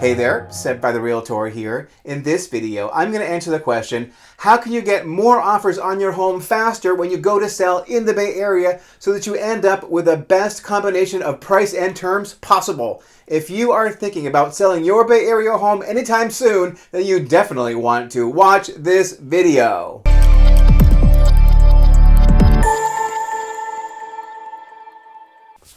Hey there, Seb by the Realtor here. In this video, I'm going to answer the question, how can you get more offers on your home faster when you go to sell in the Bay Area so that you end up with the best combination of price and terms possible? If you are thinking about selling your Bay Area home anytime soon, then you definitely want to watch this video.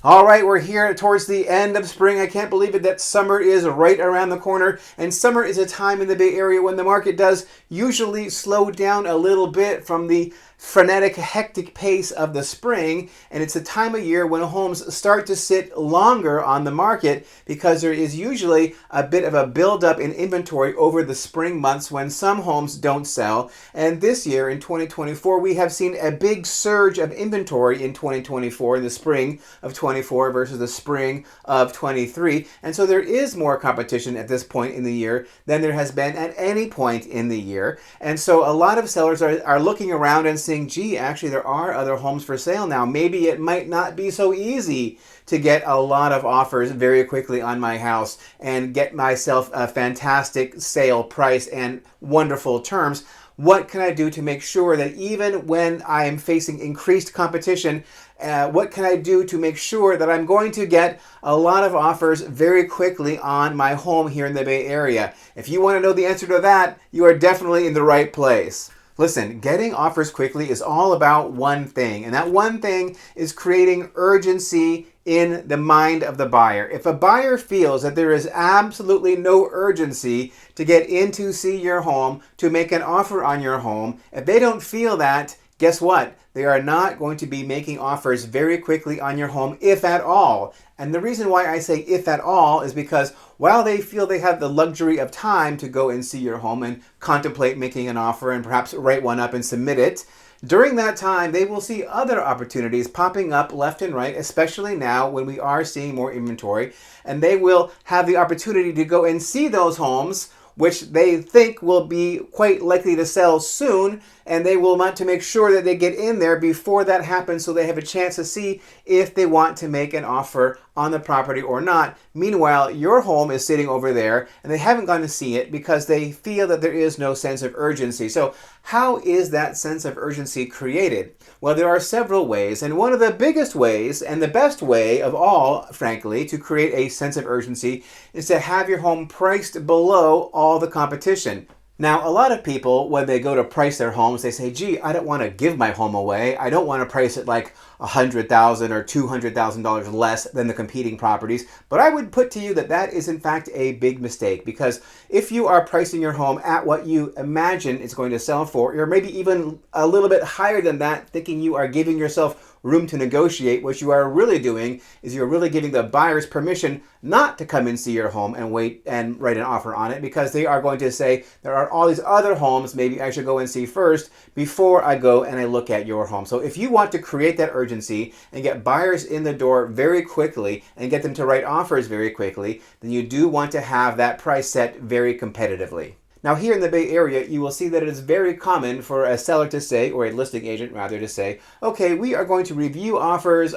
All right, we're here towards the end of spring. I can't believe it that summer is right around the corner. And summer is a time in the Bay Area when the market does usually slow down a little bit from the frenetic, hectic pace of the spring. And it's a time of year when homes start to sit longer on the market because there is usually a bit of a buildup in inventory over the spring months when some homes don't sell. And this year in 2024, we have seen a big surge of inventory in 2024 in the spring of 24 versus the spring of 23. And so there is more competition at this point in the year than there has been at any point in the year. And so a lot of sellers are looking around and saying, gee, actually there are other homes for sale now. Maybe it might not be so easy to get a lot of offers very quickly on my house and get myself a fantastic sale price and wonderful terms. What can I do to make sure that even when I am facing increased competition, what can I do to make sure that I'm going to get a lot of offers very quickly on my home here in the Bay Area? If you want to know the answer to that, you are definitely in the right place. Listen, getting offers quickly is all about one thing, and that one thing is creating urgency in the mind of the buyer. If a buyer feels that there is absolutely no urgency to get in to see your home, to make an offer on your home, if they don't feel that, guess what? They are not going to be making offers very quickly on your home, if at all. And the reason why I say if at all is because while they feel they have the luxury of time to go and see your home and contemplate making an offer and perhaps write one up and submit it, during that time, they will see other opportunities popping up left and right, especially now when we are seeing more inventory, and they will have the opportunity to go and see those homes which they think will be quite likely to sell soon, and they will want to make sure that they get in there before that happens so they have a chance to see if they want to make an offer on the property or not. Meanwhile, your home is sitting over there and they haven't gone to see it because they feel that there is no sense of urgency. So how is that sense of urgency created? Well, there are several ways, and one of the biggest ways and the best way of all, frankly, to create a sense of urgency is to have your home priced below all the competition. Now, a lot of people, when they go to price their homes, they say, gee, I don't want to give my home away. I don't want to price it like $100,000 or $200,000 less than the competing properties. But I would put to you that that is in fact a big mistake, because if you are pricing your home at what you imagine it's going to sell for, or maybe even a little bit higher than that, thinking you are giving yourself room to negotiate, what you are really doing is you're really giving the buyers permission not to come and see your home and wait and write an offer on it, because they are going to say, there are all these other homes maybe I should go and see first before I go and I look at your home. So if you want to create that urgency and get buyers in the door very quickly and get them to write offers very quickly, then you do want to have that price set very competitively. Now, here in the Bay Area, you will see that it is very common for a seller to say, or a listing agent rather, to say, okay, we are going to review offers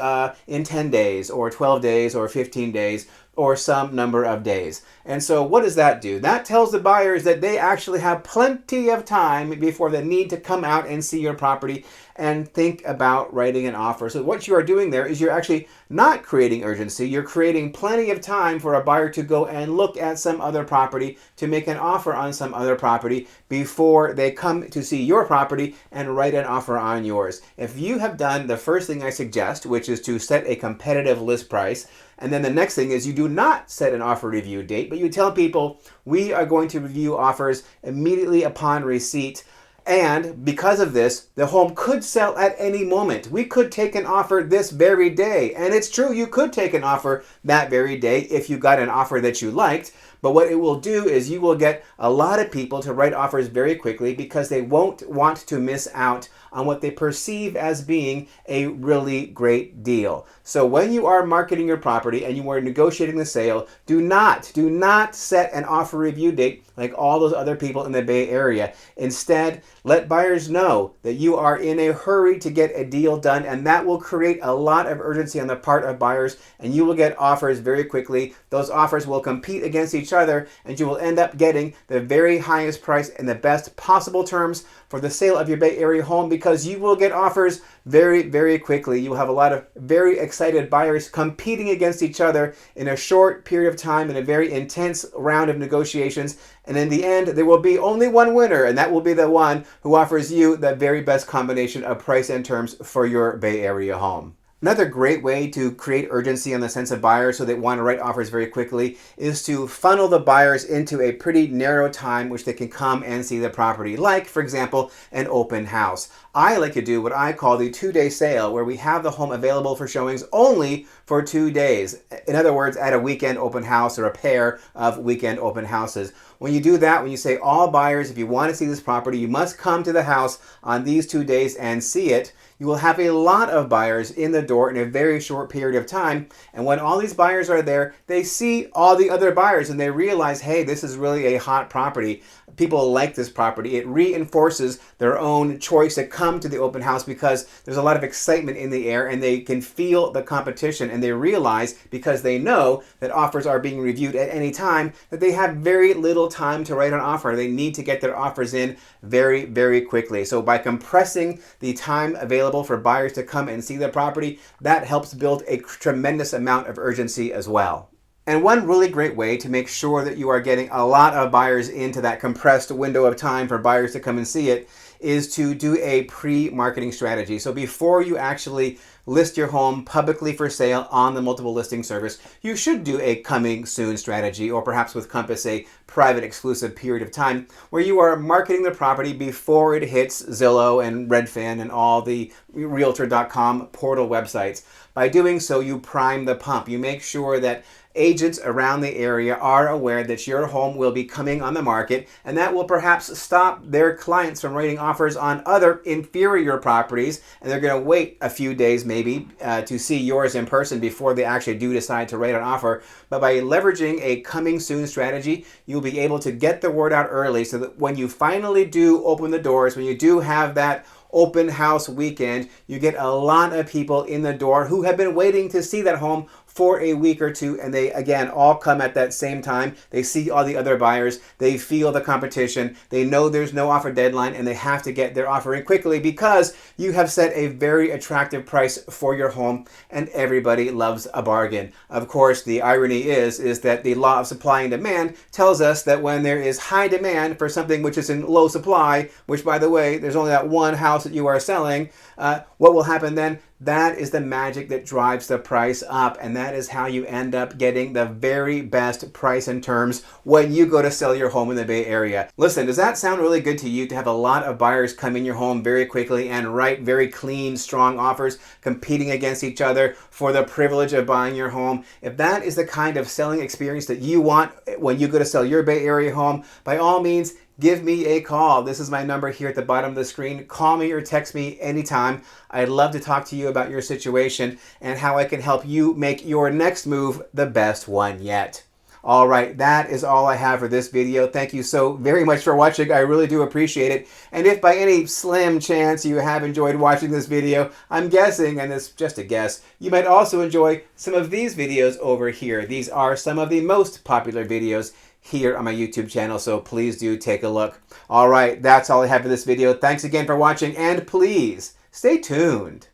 in 10 days or 12 days or 15 days or some number of days. And so what does that do? That tells the buyers that they actually have plenty of time before they need to come out and see your property and think about writing an offer. So what you are doing there is you're actually not creating urgency. You're creating plenty of time for a buyer to go and look at some other property, to make an offer on some other property before they come to see your property and write an offer on yours. If you have done the first thing I suggest, which is to set a competitive list price, and then the next thing is you do not set an offer review date, but you tell people, we are going to review offers immediately upon receipt. And because of this, the home could sell at any moment. We could take an offer this very day. And it's true, you could take an offer that very day if you got an offer that you liked. But what it will do is you will get a lot of people to write offers very quickly because they won't want to miss out on what they perceive as being a really great deal. So when you are marketing your property and you are negotiating the sale, do not set an offer review date like all those other people in the Bay Area. Instead, let buyers know that you are in a hurry to get a deal done, and that will create a lot of urgency on the part of buyers, and you will get offers very quickly. Those offers will compete against each each other, and you will end up getting the very highest price and the best possible terms for the sale of your Bay Area home, because you will get offers very, very quickly. You will have a lot of very excited buyers competing against each other in a short period of time in a very intense round of negotiations. And in the end, there will be only one winner, and that will be the one who offers you the very best combination of price and terms for your Bay Area home. Another great way to create urgency on the sense of buyers so they want to write offers very quickly is to funnel the buyers into a pretty narrow time which they can come and see the property. Like, for example, an open house. I like to do what I call the 2-day sale, where we have the home available for showings only for 2 days. In other words, at a weekend open house or a pair of weekend open houses. When you do that, when you say all buyers, if you want to see this property, you must come to the house on these 2 days and see it, you will have a lot of buyers in the door in a very short period of time. And when all these buyers are there, they see all the other buyers and they realize, hey, this is really a hot property. People like this property. It reinforces their own choice to come to the open house because there's a lot of excitement in the air and they can feel the competition, and they realize, because they know that offers are being reviewed at any time, that they have very little time to write an offer. They need to get their offers in very, very quickly. So by compressing the time available for buyers to come and see the property, that helps build a tremendous amount of urgency as well. And one really great way to make sure that you are getting a lot of buyers into that compressed window of time for buyers to come and see it is to do a pre-marketing strategy. So before you actually list your home publicly for sale on the multiple listing service, you should do a coming soon strategy, or perhaps with Compass a private exclusive period of time where you are marketing the property before it hits Zillow and Redfin and all the Realtor.com portal websites. By doing so, you prime the pump. You make sure that agents around the area are aware that your home will be coming on the market, and that will perhaps stop their clients from writing offers on other inferior properties, and they're going to wait a few days maybe to see yours in person before they actually do decide to write an offer. But by leveraging a coming soon strategy, you'll be able to get the word out early so that when you finally do open the doors, when you do have that open house weekend, you get a lot of people in the door who have been waiting to see that home for a week or two, and they again all come at that same time. They see all the other buyers, they feel the competition, they know there's no offer deadline, and they have to get their offer in quickly because you have set a very attractive price for your home, and everybody loves a bargain. Of course, the irony is that the law of supply and demand tells us that when there is high demand for something which is in low supply, which by the way, there's only that one house that you are selling, what will happen then? That is the magic that drives the price up, and that is how you end up getting the very best price and terms when you go to sell your home in the Bay Area. Listen, does that sound really good to you, to have a lot of buyers come in your home very quickly and write very clean, strong offers competing against each other for the privilege of buying your home? If that is the kind of selling experience that you want when you go to sell your Bay Area home, by all means, give me a call. This is my number here at the bottom of the screen. Call me or text me anytime. I'd love to talk to you about your situation and how I can help you make your next move the best one yet. All right, that is all I have for this video. Thank you so very much for watching. I really do appreciate it. And if by any slim chance you have enjoyed watching this video, I'm guessing, and it's just a guess, you might also enjoy some of these videos over here. These are some of the most popular videos here on my YouTube channel, so please do take a look. All right, that's all I have for this video. Thanks again for watching, and please stay tuned.